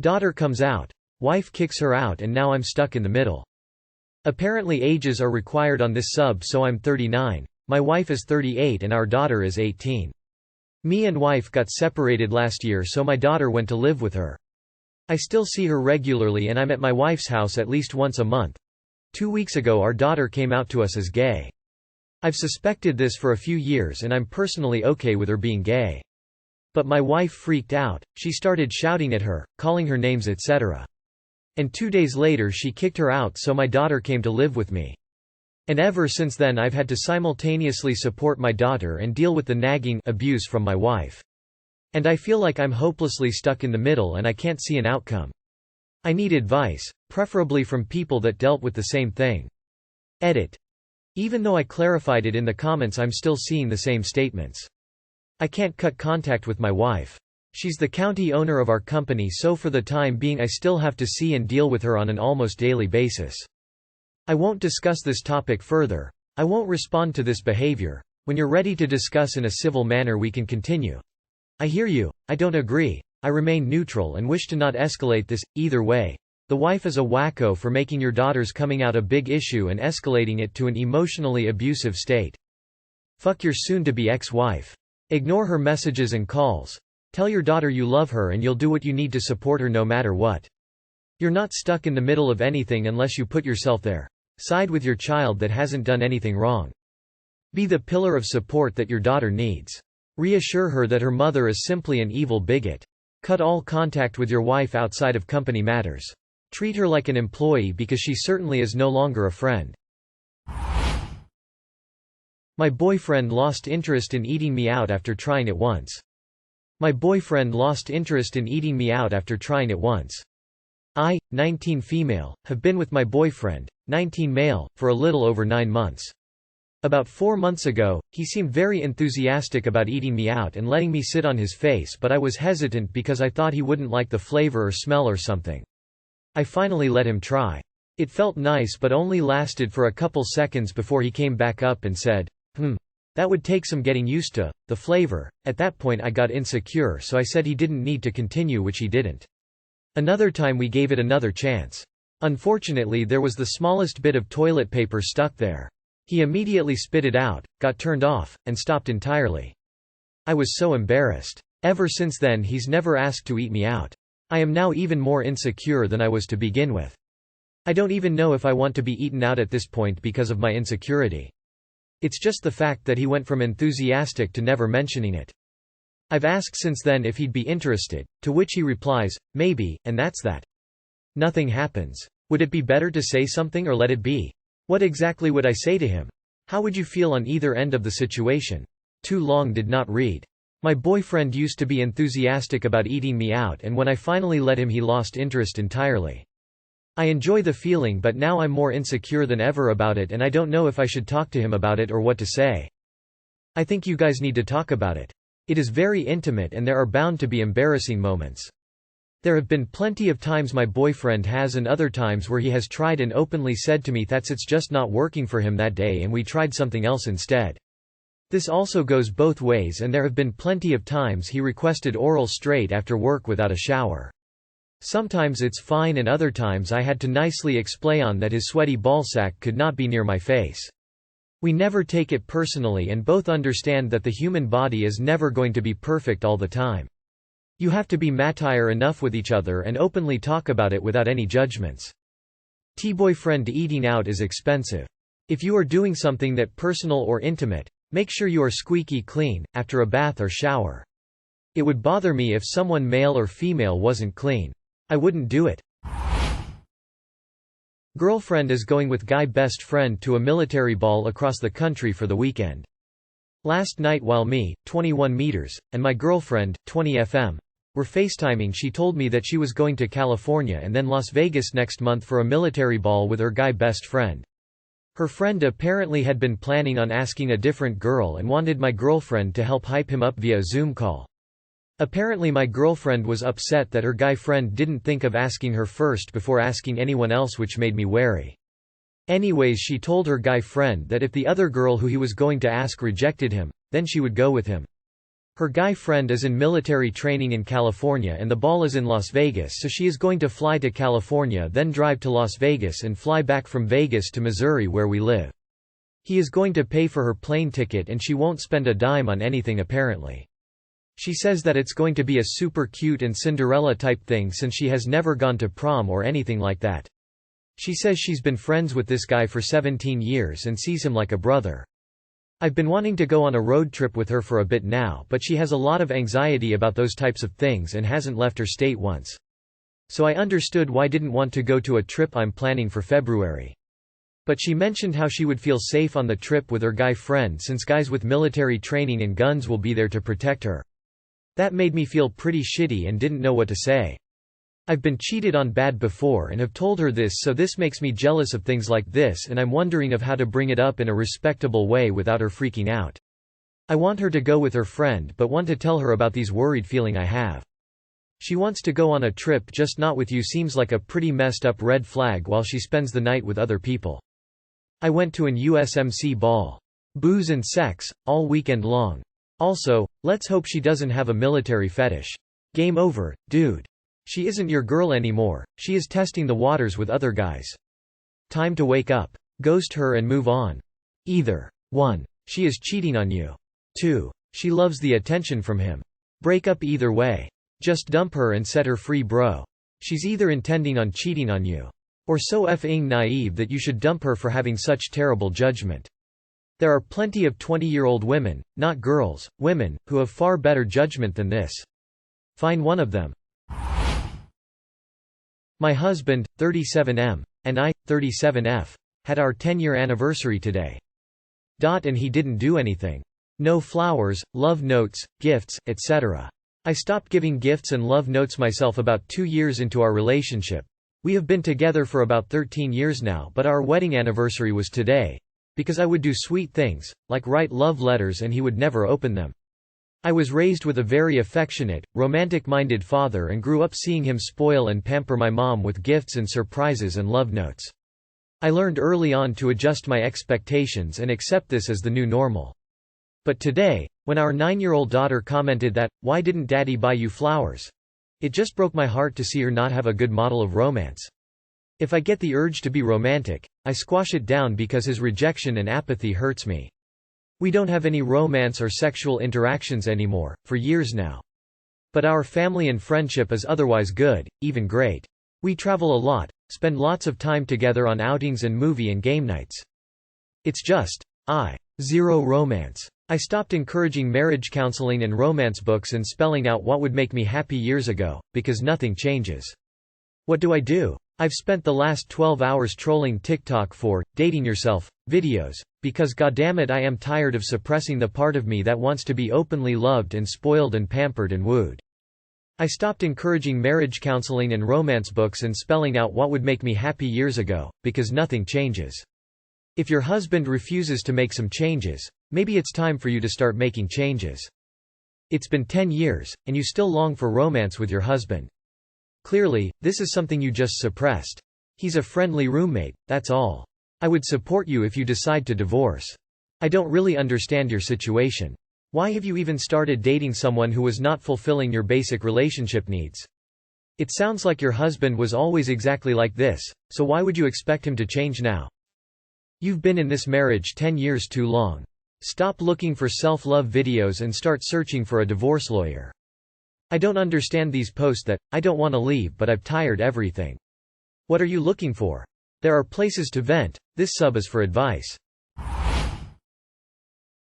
Daughter comes out. Wife kicks her out and now I'm stuck in the middle. Apparently ages are required on this sub, so I'm 39. My wife is 38 and our daughter is 18. Me and wife got separated last year, so my daughter went to live with her. I still see her regularly and I'm at my wife's house at least once a month. 2 weeks ago our daughter came out to us as gay. I've suspected this for a few years and I'm personally okay with her being gay. But my wife freaked out, she started shouting at her, calling her names etc. And 2 days later she kicked her out, so my daughter came to live with me. And ever since then I've had to simultaneously support my daughter and deal with the nagging abuse from my wife. And I feel like I'm hopelessly stuck in the middle and I can't see an outcome. I need advice, preferably from people that dealt with the same thing. Edit. Even though I clarified it in the comments, I'm still seeing the same statements. I can't cut contact with my wife. She's the county owner of our company, so for the time being I still have to see and deal with her on an almost daily basis. I won't discuss this topic further. I won't respond to this behavior. When you're ready to discuss in a civil manner we can continue. I hear you, I don't agree. I remain neutral and wish to not escalate this, either way. The wife is a wacko for making your daughter's coming out a big issue and escalating it to an emotionally abusive state. Fuck your soon-to-be ex-wife. Ignore her messages and calls. Tell your daughter you love her and you'll do what you need to support her no matter what. You're not stuck in the middle of anything unless you put yourself there. Side with your child that hasn't done anything wrong. Be the pillar of support that your daughter needs. Reassure her that her mother is simply an evil bigot. Cut all contact with your wife outside of company matters. Treat her like an employee because she certainly is no longer a friend. My boyfriend lost interest in eating me out after trying it once. My boyfriend lost interest in eating me out after trying it once. I, 19 female, have been with my boyfriend, 19 male, for a little over 9 months. About 4 months ago, he seemed very enthusiastic about eating me out and letting me sit on his face, but I was hesitant because I thought he wouldn't like the flavor or smell or something. I finally let him try. It felt nice but only lasted for a couple seconds before he came back up and said, that would take some getting used to, the flavor. At that point I got insecure, so I said he didn't need to continue, which he didn't. Another time we gave it another chance. Unfortunately there was the smallest bit of toilet paper stuck there. He immediately spit it out, got turned off, and stopped entirely. I was so embarrassed. Ever since then he's never asked to eat me out. I am now even more insecure than I was to begin with. I don't even know if I want to be eaten out at this point because of my insecurity. It's just the fact that he went from enthusiastic to never mentioning it. I've asked since then if he'd be interested, to which he replies, maybe, and that's that. Nothing happens. Would it be better to say something or let it be? What exactly would I say to him? How would you feel on either end of the situation? Too long did not read. My boyfriend used to be enthusiastic about eating me out, and when I finally let him he lost interest entirely. I enjoy the feeling, but now I'm more insecure than ever about it and I don't know if I should talk to him about it or what to say. I think you guys need to talk about it. It is very intimate and there are bound to be embarrassing moments. There have been plenty of times my boyfriend has and other times where he has tried and openly said to me that's it's just not working for him that day and we tried something else instead. This also goes both ways and there have been plenty of times he requested oral straight after work without a shower. Sometimes it's fine and other times I had to nicely explain that his sweaty ballsack could not be near my face. We never take it personally and both understand that the human body is never going to be perfect all the time. You have to be mature enough with each other and openly talk about it without any judgments. Boyfriend eating out is expensive. If you are doing something that personal or intimate, make sure you are squeaky clean, after a bath or shower. It would bother me if someone male or female wasn't clean. I wouldn't do it. Girlfriend is going with guy best friend to a military ball across the country for the weekend. Last night while me, 21 meters, and my girlfriend, 20 FM, were FaceTiming, she told me that she was going to California and then Las Vegas next month for a military ball with her guy best friend. Her friend apparently had been planning on asking a different girl and wanted my girlfriend to help hype him up via a Zoom call. Apparently my girlfriend was upset that her guy friend didn't think of asking her first before asking anyone else, which made me wary. Anyways, she told her guy friend that if the other girl who he was going to ask rejected him, then she would go with him. Her guy friend is in military training in California and the ball is in Las Vegas, so she is going to fly to California, then drive to Las Vegas and fly back from Vegas to Missouri where we live. He is going to pay for her plane ticket and she won't spend a dime on anything apparently. She says that it's going to be a super cute and Cinderella type thing since she has never gone to prom or anything like that. She says she's been friends with this guy for 17 years and sees him like a brother. I've been wanting to go on a road trip with her for a bit now, but she has a lot of anxiety about those types of things and hasn't left her state once. So I understood why I didn't want to go to a trip I'm planning for February. But she mentioned how she would feel safe on the trip with her guy friend since guys with military training and guns will be there to protect her. That made me feel pretty shitty and didn't know what to say. I've been cheated on bad before and have told her this, so this makes me jealous of things like this and I'm wondering of how to bring it up in a respectable way without her freaking out. I want her to go with her friend but want to tell her about these worried feeling I have. She wants to go on a trip, just not with you seems like a pretty messed up red flag while she spends the night with other people. I went to an USMC ball. Booze and sex, all weekend long. Also, let's hope she doesn't have a military fetish. Game over, dude. She isn't your girl anymore, she is testing the waters with other guys. Time to wake up. Ghost her and move on. Either 1. She is cheating on you. 2. She loves the attention from him. Break up either way. Just dump her and set her free, bro. She's either intending on cheating on you, or so effing naive that you should dump her for having such terrible judgment. There are plenty of 20-year-old women, not girls, women, who have far better judgment than this. Find one of them. My husband, 37M, and I, 37F, had our 10-year anniversary today. And he didn't do anything. No flowers, love notes, gifts, etc. I stopped giving gifts and love notes myself about 2 years into our relationship. We have been together for about 13 years now, but our wedding anniversary was today. Because I would do sweet things, like write love letters, and he would never open them. I was raised with a very affectionate, romantic-minded father and grew up seeing him spoil and pamper my mom with gifts and surprises and love notes. I learned early on to adjust my expectations and accept this as the new normal. But today, when our 9-year-old daughter commented that, "Why didn't Daddy buy you flowers?" it just broke my heart to see her not have a good model of romance. If I get the urge to be romantic, I squash it down because his rejection and apathy hurts me. We don't have any romance or sexual interactions anymore, for years now. But our family and friendship is otherwise good, even great. We travel a lot, spend lots of time together on outings and movie and game nights. It's just, zero romance. I stopped encouraging marriage counseling and romance books and spelling out what would make me happy years ago, because nothing changes. What do? I've spent the last 12 hours trolling TikTok for dating yourself videos, because goddammit I am tired of suppressing the part of me that wants to be openly loved and spoiled and pampered and wooed. I stopped encouraging marriage counseling and romance books and spelling out what would make me happy years ago, because nothing changes. If your husband refuses to make some changes, maybe it's time for you to start making changes. It's been 10 years, and you still long for romance with your husband. Clearly, this is something you just suppressed. He's a friendly roommate, that's all. I would support you if you decide to divorce. I don't really understand your situation. Why have you even started dating someone who was not fulfilling your basic relationship needs? It sounds like your husband was always exactly like this, so why would you expect him to change now? You've been in this marriage 10 years too long. Stop looking for self-love videos and start searching for a divorce lawyer. I don't understand these posts that, "I don't want to leave but I've tired everything." What are you looking for? There are places to vent. This sub is for advice.